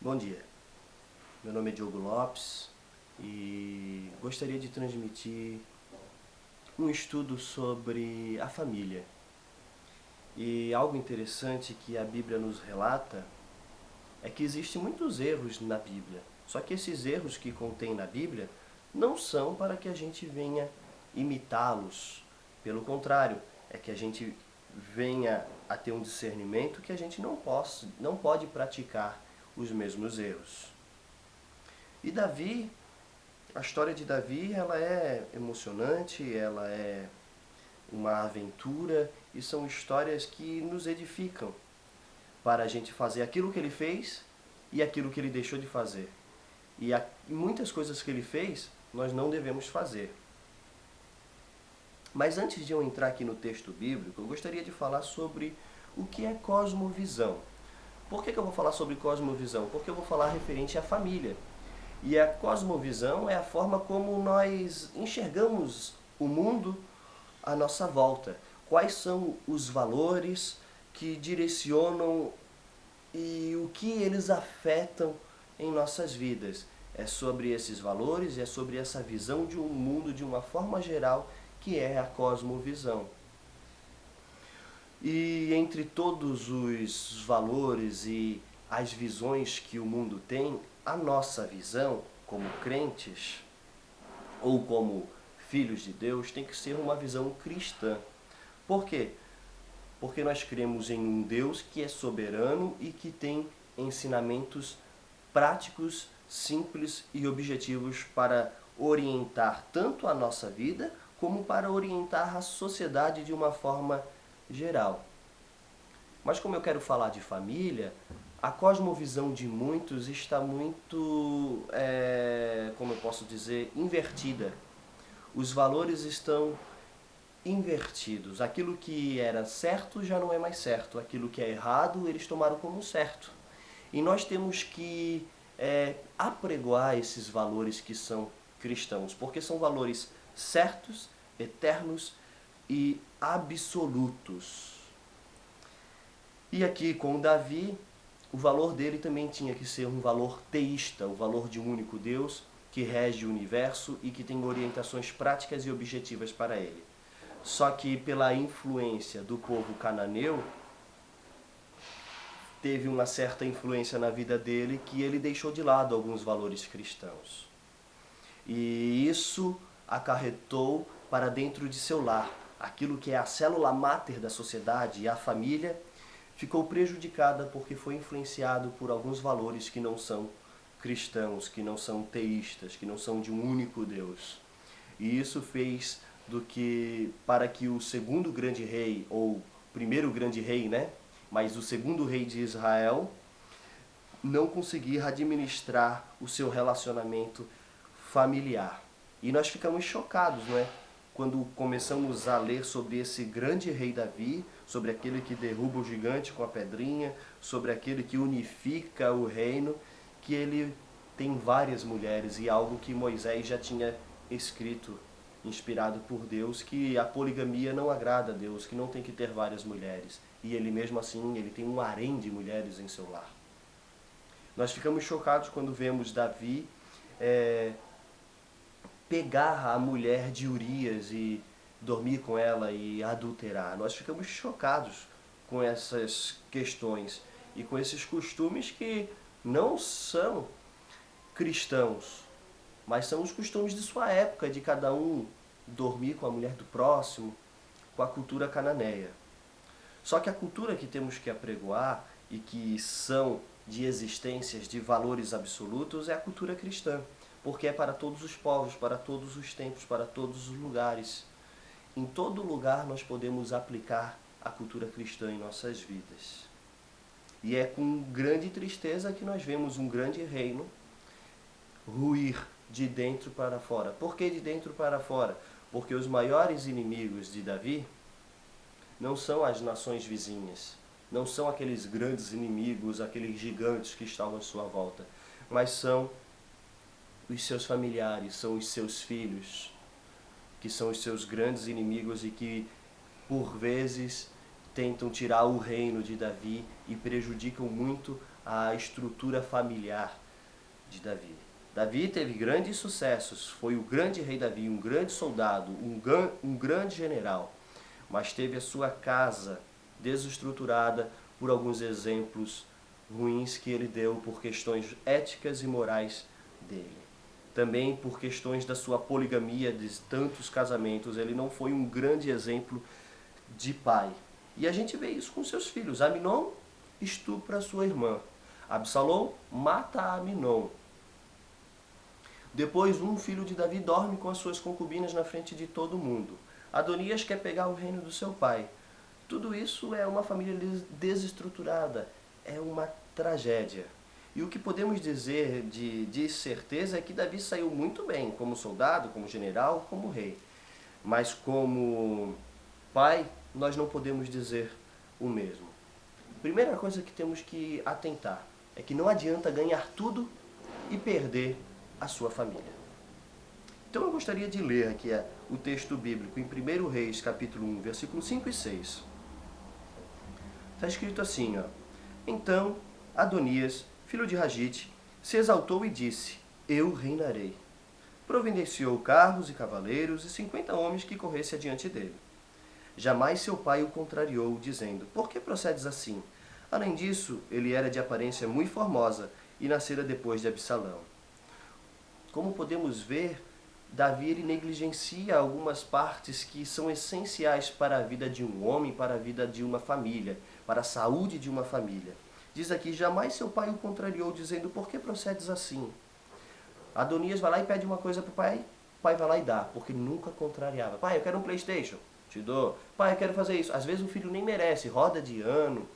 Bom dia, meu nome é Diogo Lopes e gostaria de transmitir um estudo sobre a família. E algo interessante que a Bíblia nos relata é que existem muitos erros na Bíblia. Só que esses erros que contém na Bíblia não são para que a gente venha imitá-los. Pelo contrário, é que a gente venha a ter um discernimento que a gente não pode praticar os mesmos erros. E Davi, a história de Davi, ela é emocionante, ela é uma aventura e são histórias que nos edificam para a gente fazer aquilo que ele fez e aquilo que ele deixou de fazer. E muitas coisas que ele fez, nós não devemos fazer. Mas antes de eu entrar aqui no texto bíblico, eu gostaria de falar sobre o que é cosmovisão. Por que eu vou falar sobre cosmovisão? Porque eu vou falar referente à família. E a cosmovisão é a forma como nós enxergamos o mundo à nossa volta. Quais são os valores que direcionam e o que eles afetam em nossas vidas. É sobre esses valores, é sobre essa visão de um mundo de uma forma geral, que é a cosmovisão. E entre todos os valores e as visões que o mundo tem, a nossa visão, como crentes ou como filhos de Deus, tem que ser uma visão cristã. Por quê? Porque nós cremos em um Deus que é soberano e que tem ensinamentos práticos, simples e objetivos para orientar tanto a nossa vida como para orientar a sociedade de uma forma geral. Mas como eu quero falar de família, a cosmovisão de muitos está muito, como eu posso dizer, invertida. Os valores estão invertidos. Aquilo que era certo já não é mais certo. Aquilo que é errado, eles tomaram como certo. E nós temos que apregoar esses valores que são cristãos, porque são valores certos, eternos e absolutos. E aqui com Davi, o valor dele também tinha que ser um valor teísta, o valor de um único Deus que rege o universo e que tem orientações práticas e objetivas para ele. Só que pela influência do povo cananeu, teve uma certa influência na vida dele que ele deixou de lado alguns valores cristãos. E isso acarretou para dentro de seu lar. Aquilo que é a célula máter da sociedade e a família ficou prejudicada porque foi influenciado por alguns valores que não são cristãos, que não são teístas, que não são de um único Deus. E isso fez para que o segundo grande rei, ou primeiro grande rei, né? Mas o segundo rei de Israel não conseguir administrar o seu relacionamento familiar. E nós ficamos chocados, não é? Quando começamos a ler sobre esse grande rei Davi, sobre aquele que derruba o gigante com a pedrinha, sobre aquele que unifica o reino, que ele tem várias mulheres e algo que Moisés já tinha escrito, inspirado por Deus, que a poligamia não agrada a Deus, que não tem que ter várias mulheres. E ele mesmo assim, ele tem um harém de mulheres em seu lar. Nós ficamos chocados quando vemos Davi pegar a mulher de Urias e dormir com ela e adulterar. Nós ficamos chocados com essas questões e com esses costumes que não são cristãos, mas são os costumes de sua época, de cada um dormir com a mulher do próximo, com a cultura cananeia. Só que a cultura que temos que apregoar e que são de existências de valores absolutos é a cultura cristã, porque é para todos os povos, para todos os tempos, para todos os lugares. Em todo lugar nós podemos aplicar a cultura cristã em nossas vidas. E é com grande tristeza que nós vemos um grande reino ruir de dentro para fora. Por que de dentro para fora? Porque os maiores inimigos de Davi não são as nações vizinhas, não são aqueles grandes inimigos, aqueles gigantes que estavam à sua volta, mas são os seus familiares, são os seus filhos, que são os seus grandes inimigos e que, por vezes, tentam tirar o reino de Davi e prejudicam muito a estrutura familiar de Davi. Davi teve grandes sucessos, foi o grande rei Davi, um grande soldado, um grande general, mas teve a sua casa desestruturada por alguns exemplos ruins que ele deu por questões éticas e morais dele. Também por questões da sua poligamia, de tantos casamentos, ele não foi um grande exemplo de pai. E a gente vê isso com seus filhos. Aminon estupra sua irmã. Absalom mata Aminon. Depois, um filho de Davi dorme com as suas concubinas na frente de todo mundo. Adonias quer pegar o reino do seu pai. Tudo isso é uma família desestruturada, é uma tragédia. E o que podemos dizer de certeza é que Davi saiu muito bem, como soldado, como general, como rei. Mas como pai, nós não podemos dizer o mesmo. Primeira coisa que temos que atentar é que não adianta ganhar tudo e perder a sua família. Então eu gostaria de ler aqui o texto bíblico em 1 Reis, capítulo 1, versículos 5 e 6. Está escrito assim, ó. Então Adonias, filho de Ragite, se exaltou e disse, eu reinarei. Providenciou carros e cavaleiros e 50 homens que corressem adiante dele. Jamais seu pai o contrariou, dizendo, por que procedes assim? Além disso, ele era de aparência muito formosa e nascera depois de Absalão. Como podemos ver, Davi ele negligencia algumas partes que são essenciais para a vida de um homem, para a vida de uma família, para a saúde de uma família. Diz aqui, jamais seu pai o contrariou, dizendo, por que procedes assim? Adonias vai lá e pede uma coisa para o pai vai lá e dá, porque nunca contrariava. Pai, eu quero um PlayStation, te dou. Pai, eu quero fazer isso. Às vezes o filho nem merece, roda de ano,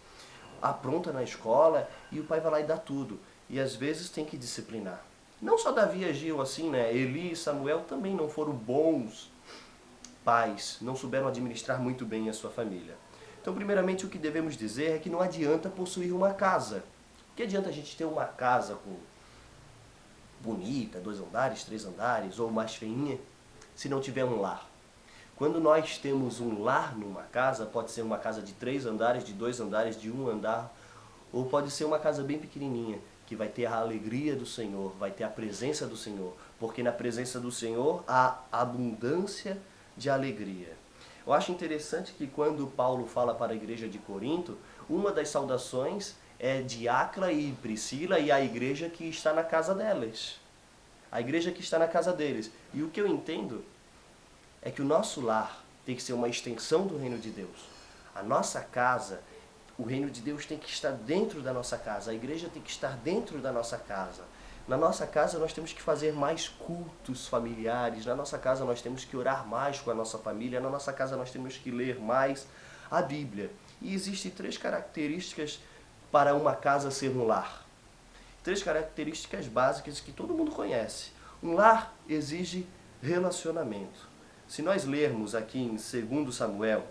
apronta na escola, e o pai vai lá e dá tudo. E às vezes tem que disciplinar. Não só Davi agiu assim, né? Eli e Samuel também não foram bons pais, não souberam administrar muito bem a sua família. Então, primeiramente, o que devemos dizer é que não adianta possuir uma casa. O que adianta a gente ter uma casa bonita, 2 andares, 3 andares, ou mais feinha, se não tiver um lar? Quando nós temos um lar numa casa, pode ser uma casa de 3 andares, de 2 andares, de 1 andar, ou pode ser uma casa bem pequenininha, que vai ter a alegria do Senhor, vai ter a presença do Senhor, porque na presença do Senhor há abundância de alegria. Eu acho interessante que quando Paulo fala para a igreja de Corinto, uma das saudações é de Áquila e Priscila e a igreja que está na casa delas. A igreja que está na casa deles. E o que eu entendo é que o nosso lar tem que ser uma extensão do reino de Deus. A nossa casa, o reino de Deus tem que estar dentro da nossa casa. A igreja tem que estar dentro da nossa casa. Na nossa casa nós temos que fazer mais cultos familiares. Na nossa casa nós temos que orar mais com a nossa família. Na nossa casa nós temos que ler mais a Bíblia. E existem 3 características para uma casa ser um lar. 3 características básicas que todo mundo conhece. Um lar exige relacionamento. Se nós lermos aqui em 2 Samuel,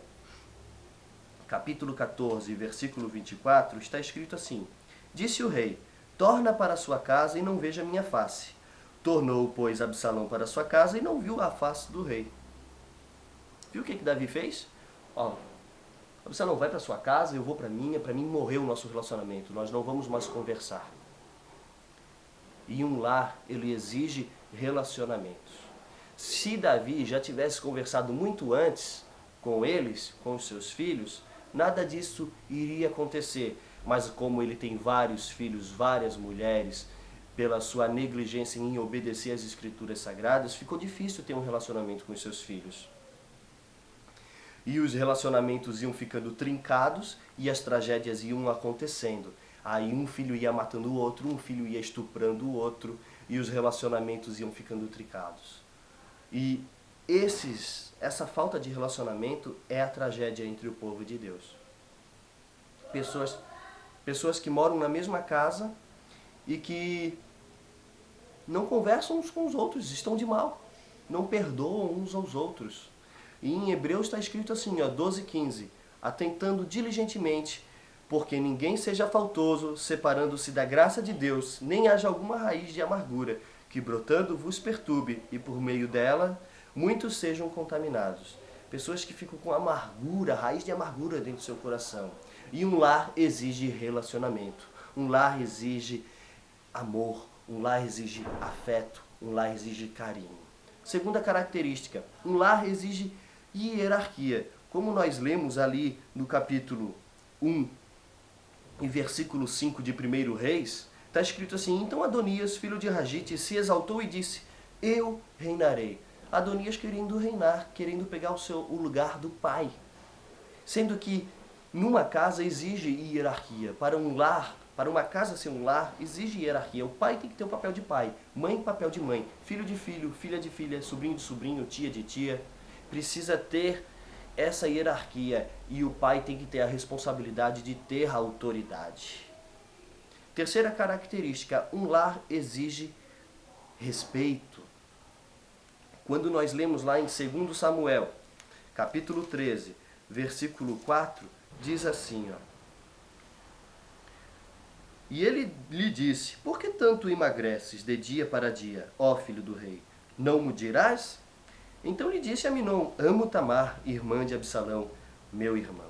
capítulo 14, versículo 24, está escrito assim, disse o rei, torna para sua casa e não veja minha face. Tornou, pois, Absalão para sua casa e não viu a face do rei. Viu o que Davi fez? Ó, Absalão, vai para sua casa, eu vou para mim morreu o nosso relacionamento, nós não vamos mais conversar. E um lar, ele exige relacionamentos. Se Davi já tivesse conversado muito antes com eles, com os seus filhos, nada disso iria acontecer. Mas como ele tem vários filhos, várias mulheres, pela sua negligência em obedecer às escrituras sagradas, ficou difícil ter um relacionamento com os seus filhos. E os relacionamentos iam ficando trincados e as tragédias iam acontecendo. Aí um filho ia matando o outro, um filho ia estuprando o outro e os relacionamentos iam ficando trincados. E essa falta de relacionamento é a tragédia entre o povo de Deus. Pessoas que moram na mesma casa e que não conversam uns com os outros, estão de mal, não perdoam uns aos outros. E em Hebreus está escrito assim, ó, 12:15, atentando diligentemente, porque ninguém seja faltoso, separando-se da graça de Deus, nem haja alguma raiz de amargura, que brotando vos perturbe, e por meio dela muitos sejam contaminados. Pessoas que ficam com amargura, raiz de amargura dentro do seu coração. E um lar exige relacionamento. Um lar exige amor, um lar exige afeto, um lar exige carinho. Segunda característica, um lar exige hierarquia. Como nós lemos ali no capítulo 1 e versículo 5 de 1 Reis, está escrito assim: então Adonias, filho de Ragite, se exaltou e disse: eu reinarei. Adonias querendo reinar, querendo pegar o lugar do pai. Sendo que numa casa exige hierarquia. Para um lar, para uma casa ser um lar, exige hierarquia. O pai tem que ter o papel de pai, mãe papel de mãe, filho de filho, filha de filha, sobrinho de sobrinho, tia de tia. Precisa ter essa hierarquia e o pai tem que ter a responsabilidade de ter a autoridade. Terceira característica, um lar exige respeito. Quando nós lemos lá em 2 Samuel, capítulo 13, versículo 4, diz assim, ó: e ele lhe disse: por que tanto emagreces de dia para dia, ó filho do rei? Não me dirás? Então lhe disse Aminon: amo Tamar, irmã de Absalão, meu irmão.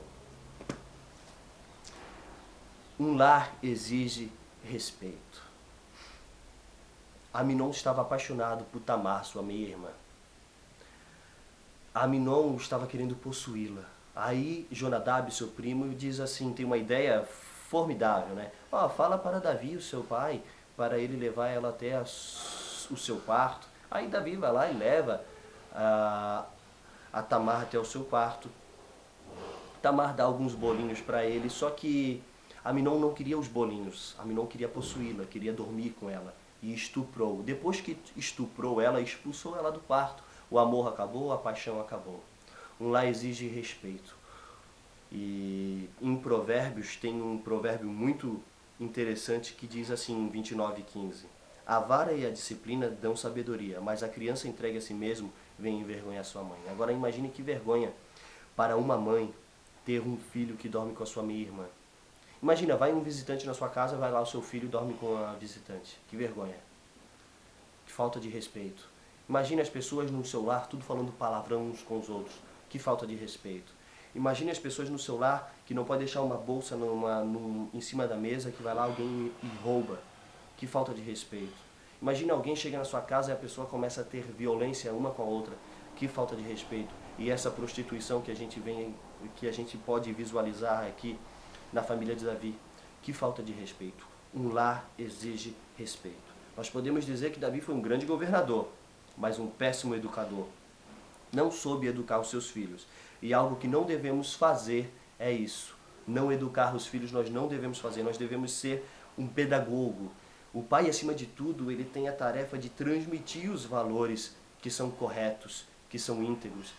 Um lar exige respeito. Aminon estava apaixonado por Tamar, sua meia-irmã. Aminon estava querendo possuí-la. Aí Jonadab, seu primo, diz assim, tem uma ideia formidável, né? Fala para Davi, o seu pai, para ele levar ela até o seu quarto. Aí Davi vai lá e leva a Tamar até o seu quarto. Tamar dá alguns bolinhos para ele, só que Aminon não queria os bolinhos. Aminon queria possuí-la, queria dormir com ela. E estuprou. Depois que estuprou ela, expulsou ela do quarto. O amor acabou, a paixão acabou. Um lar exige respeito. E em Provérbios tem um provérbio muito interessante que diz assim, em 29:15: a vara e a disciplina dão sabedoria, mas a criança entregue a si mesmo vem envergonhar sua mãe. Agora imagine que vergonha para uma mãe ter um filho que dorme com a sua meia-irmã. Imagina, vai um visitante na sua casa, vai lá o seu filho e dorme com a visitante. Que vergonha. Que falta de respeito. Imagine as pessoas no seu lar tudo falando palavrão uns com os outros. Que falta de respeito. Imagine as pessoas no seu lar que não pode deixar uma bolsa em cima da mesa, que vai lá alguém e rouba. Que falta de respeito. Imagine alguém chega na sua casa e a pessoa começa a ter violência uma com a outra. Que falta de respeito. E essa prostituição que a gente pode visualizar aqui na família de Davi. Que falta de respeito. Um lar exige respeito. Nós podemos dizer que Davi foi um grande governador, mas um péssimo educador. Não soube educar os seus filhos. E algo que não devemos fazer é isso. Não educar os filhos nós não devemos fazer. Nós devemos ser um pedagogo. O pai, acima de tudo, ele tem a tarefa de transmitir os valores que são corretos, que são íntegros,